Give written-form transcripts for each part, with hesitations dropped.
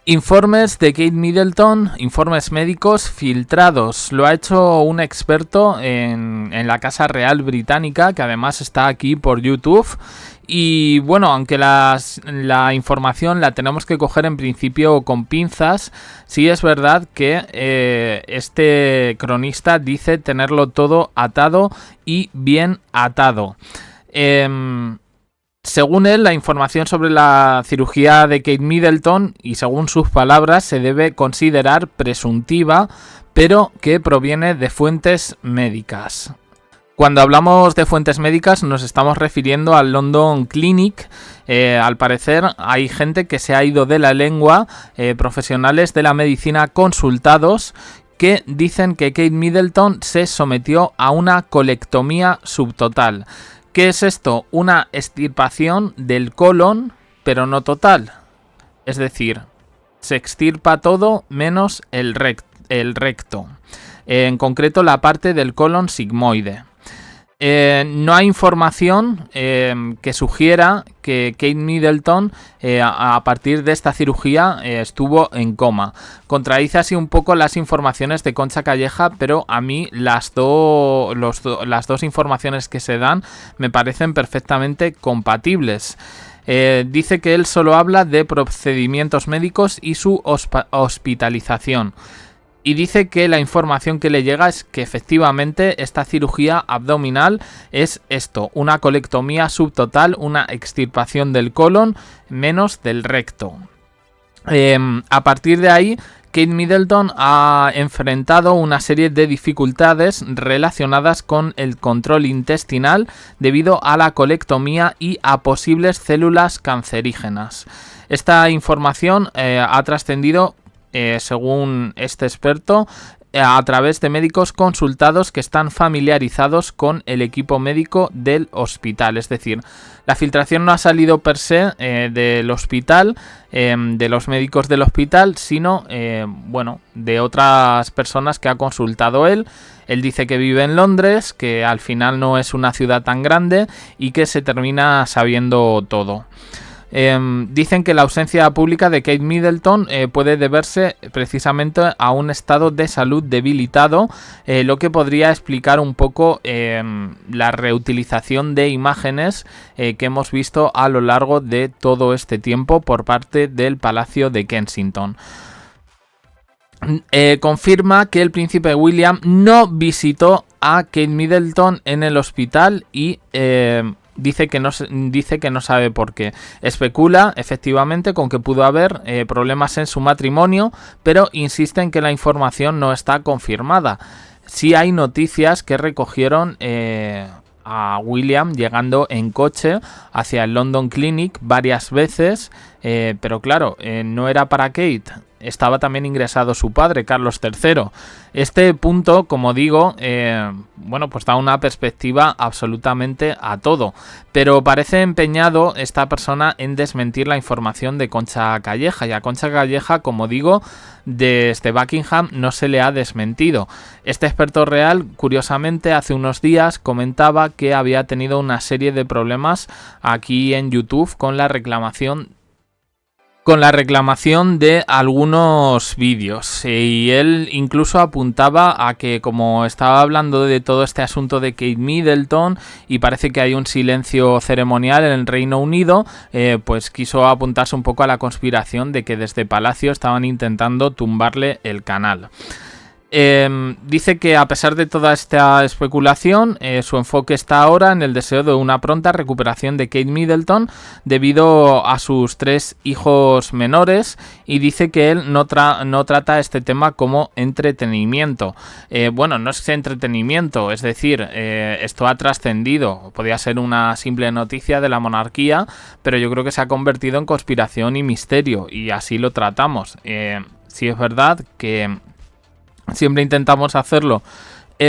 Informes de Kate Middleton, informes médicos filtrados. Lo ha hecho un experto en la Casa Real Británica, que además está aquí por YouTube. Y bueno, aunque la información la tenemos que coger en principio con pinzas, sí es verdad que este cronista dice tenerlo todo atado y bien atado. Según él, la información sobre la cirugía de Kate Middleton, y según sus palabras, se debe considerar presuntiva, pero que proviene de fuentes médicas. Cuando hablamos de fuentes médicas nos estamos refiriendo al London Clinic. Al parecer hay gente que se ha ido de la lengua, profesionales de la medicina consultados, que dicen que Kate Middleton se sometió a una colectomía subtotal. ¿Qué es esto? Una extirpación del colon, pero no total. Es decir, se extirpa todo menos el recto. En concreto, la parte del colon sigmoide. No hay información que sugiera que Kate Middleton a partir de esta cirugía estuvo en coma. Contradice así un poco las informaciones de Concha Calleja, pero a mí las dos informaciones que se dan me parecen perfectamente compatibles. Dice que él solo habla de procedimientos médicos y su hospitalización. Y dice que la información que le llega es que efectivamente esta cirugía abdominal es esto, una colectomía subtotal, una extirpación del colon menos del recto. A partir de ahí, Kate Middleton ha enfrentado una serie de dificultades relacionadas con el control intestinal debido a la colectomía y a posibles células cancerígenas. Esta información ha trascendido, según este experto, a través de médicos consultados que están familiarizados con el equipo médico del hospital. Es decir, la filtración no ha salido per se del hospital, de los médicos del hospital, sino de otras personas que ha consultado él. Él dice que vive en Londres, que al final no es una ciudad tan grande y que se termina sabiendo todo. Dicen que la ausencia pública de Kate Middleton puede deberse precisamente a un estado de salud debilitado, lo que podría explicar un poco la reutilización de imágenes que hemos visto a lo largo de todo este tiempo por parte del Palacio de Kensington. Confirma que el príncipe William no visitó a Kate Middleton en el hospital y dice que no sabe por qué. Especula efectivamente con que pudo haber problemas en su matrimonio, pero insiste en que la información no está confirmada. Sí hay noticias que recogieron a William llegando en coche hacia el London Clinic varias veces, pero claro, no era para Kate. Estaba también ingresado su padre, Carlos III. Este punto, como digo, pues da una perspectiva absolutamente a todo. Pero parece empeñado esta persona en desmentir la información de Concha Calleja. Y a Concha Calleja, como digo, desde Buckingham no se le ha desmentido. Este experto real, curiosamente, hace unos días comentaba que había tenido una serie de problemas aquí en YouTube con la reclamación de algunos vídeos, y él incluso apuntaba a que, como estaba hablando de todo este asunto de Kate Middleton y parece que hay un silencio ceremonial en el Reino Unido, pues quiso apuntarse un poco a la conspiración de que desde Palacio estaban intentando tumbarle el canal. Dice que a pesar de toda esta especulación, su enfoque está ahora en el deseo de una pronta recuperación de Kate Middleton debido a sus 3 hijos menores, y dice que él no trata este tema como entretenimiento. No es entretenimiento, es decir, esto ha trascendido. Podía ser una simple noticia de la monarquía, pero yo creo que se ha convertido en conspiración y misterio, y así lo tratamos. Sí es verdad que siempre intentamos hacerlo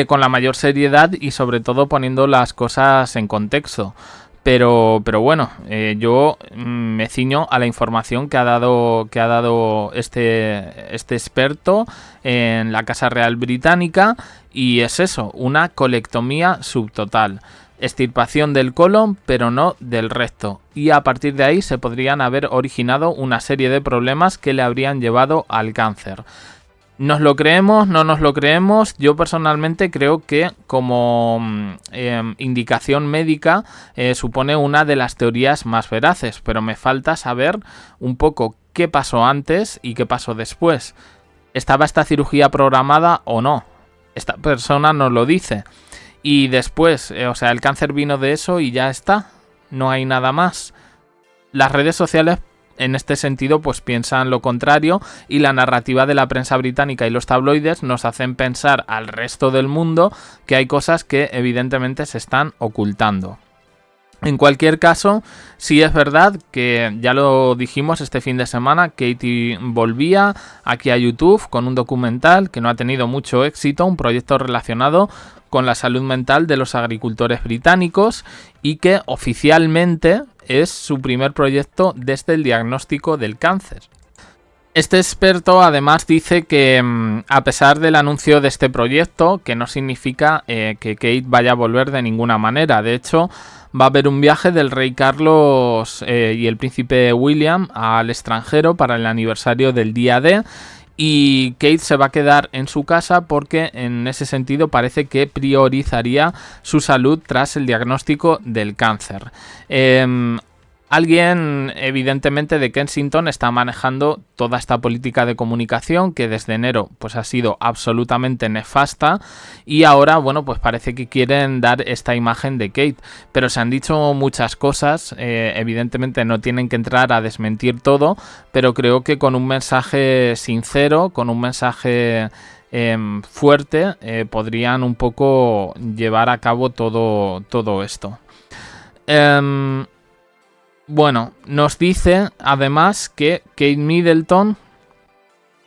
con la mayor seriedad y sobre todo poniendo las cosas en contexto. Pero bueno, yo me ciño a la información que ha dado este experto en la Casa Real Británica, y es eso, una colectomía subtotal. extirpación del colon, pero no del recto, y a partir de ahí se podrían haber originado una serie de problemas que le habrían llevado al cáncer. ¿Nos lo creemos? ¿No nos lo creemos? Yo personalmente creo que como indicación médica supone una de las teorías más veraces, pero me falta saber un poco qué pasó antes y qué pasó después. ¿Estaba esta cirugía programada o no? Esta persona nos lo dice. Y después, el cáncer vino de eso y ya está. No hay nada más. Las redes sociales en este sentido pues piensan lo contrario, y la narrativa de la prensa británica y los tabloides nos hacen pensar al resto del mundo que hay cosas que evidentemente se están ocultando. En cualquier caso, sí es verdad que ya lo dijimos este fin de semana, Katie volvía aquí a YouTube con un documental que no ha tenido mucho éxito, un proyecto relacionado con la salud mental de los agricultores británicos, y que oficialmente es su primer proyecto desde el diagnóstico del cáncer. Este experto además dice que a pesar del anuncio de este proyecto, que no significa que Kate vaya a volver de ninguna manera. De hecho, va a haber un viaje del rey Carlos y el príncipe William al extranjero para el aniversario del día D, y Kate se va a quedar en su casa porque en ese sentido parece que priorizaría su salud tras el diagnóstico del cáncer. Alguien evidentemente de Kensington está manejando toda esta política de comunicación que desde enero pues ha sido absolutamente nefasta, y ahora bueno pues parece que quieren dar esta imagen de Kate, pero se han dicho muchas cosas, evidentemente no tienen que entrar a desmentir todo, pero creo que con un mensaje sincero, con un mensaje fuerte, podrían un poco llevar a cabo todo esto. Bueno, nos dice además que Kate Middleton,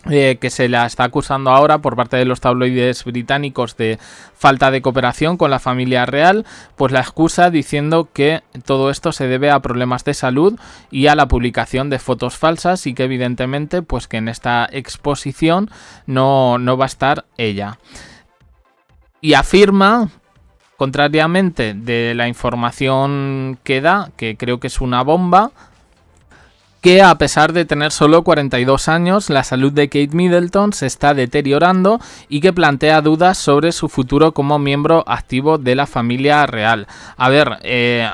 que se la está acusando ahora por parte de los tabloides británicos de falta de cooperación con la familia real, pues la excusa diciendo que todo esto se debe a problemas de salud y a la publicación de fotos falsas, y que evidentemente pues que en esta exposición no va a estar ella. Y afirma, contrariamente de la información que da, que creo que es una bomba, que a pesar de tener solo 42 años, la salud de Kate Middleton se está deteriorando, y que plantea dudas sobre su futuro como miembro activo de la familia real. A ver,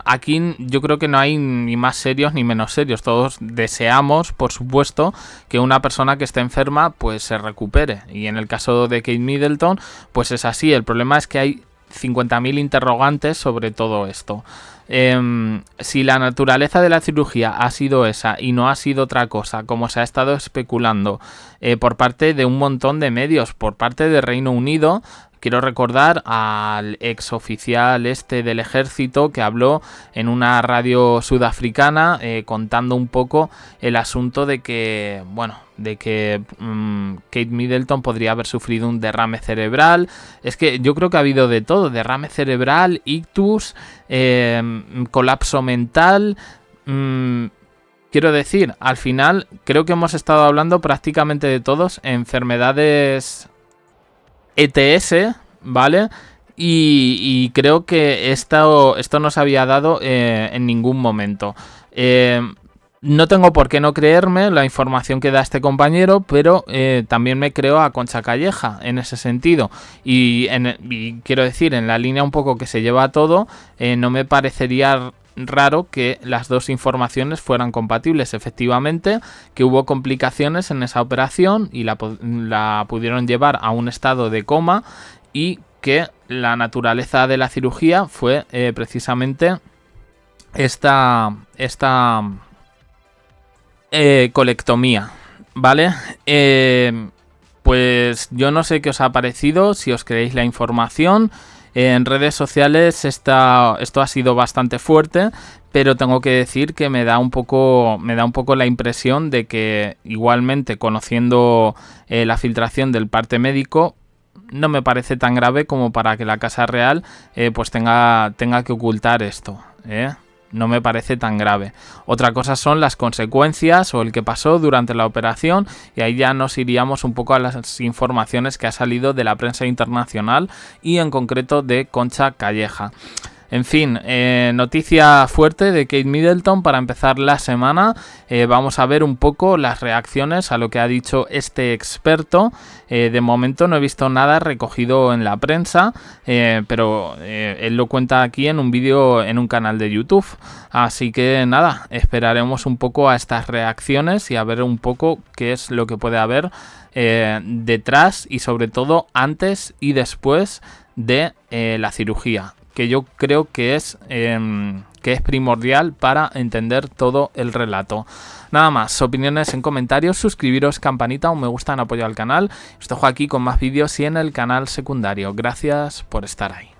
aquí yo creo que no hay ni más serios ni menos serios. Todos deseamos, por supuesto, que una persona que esté enferma pues se recupere, y en el caso de Kate Middleton pues es así. El problema es que hay 50.000 interrogantes sobre todo esto. Si la naturaleza de la cirugía ha sido esa y no ha sido otra cosa, como se ha estado especulando por parte de un montón de medios, por parte de Reino Unido. Quiero recordar al ex oficial del ejército que habló en una radio sudafricana contando un poco el asunto de que, Kate Middleton podría haber sufrido un derrame cerebral. Es que yo creo que ha habido de todo: derrame cerebral, ictus, colapso mental. Quiero decir, al final creo que hemos estado hablando prácticamente de todos enfermedades ETS, ¿vale? Y creo que esto no se había dado en ningún momento. No tengo por qué no creerme la información que da este compañero, pero también me creo a Concha Calleja en ese sentido. Y quiero decir, en la línea un poco que se lleva todo, no me parecería raro que las dos informaciones fueran compatibles. Efectivamente, que hubo complicaciones en esa operación y la pudieron llevar a un estado de coma, y que la naturaleza de la cirugía fue precisamente esta colectomía, ¿vale? Pues yo no sé qué os ha parecido, si os creéis la información. En redes sociales esto ha sido bastante fuerte, pero tengo que decir que me da un poco la impresión de que igualmente, conociendo la filtración del parte médico, no me parece tan grave como para que la Casa Real pues tenga que ocultar esto, No me parece tan grave. Otra cosa son las consecuencias o el que pasó durante la operación, y ahí ya nos iríamos un poco a las informaciones que ha salido de la prensa internacional y en concreto de Concha Calleja. En fin, noticia fuerte de Kate Middleton para empezar la semana. Vamos a ver un poco las reacciones a lo que ha dicho este experto. De momento no he visto nada recogido en la prensa, pero él lo cuenta aquí en un vídeo en un canal de YouTube. Así que nada, esperaremos un poco a estas reacciones y a ver un poco qué es lo que puede haber detrás y sobre todo antes y después de la cirugía, que yo creo que es primordial para entender todo el relato. Nada más, opiniones en comentarios, suscribiros, campanita, un me gusta en apoyo al canal. Os dejo aquí con más vídeos y en el canal secundario. Gracias por estar ahí.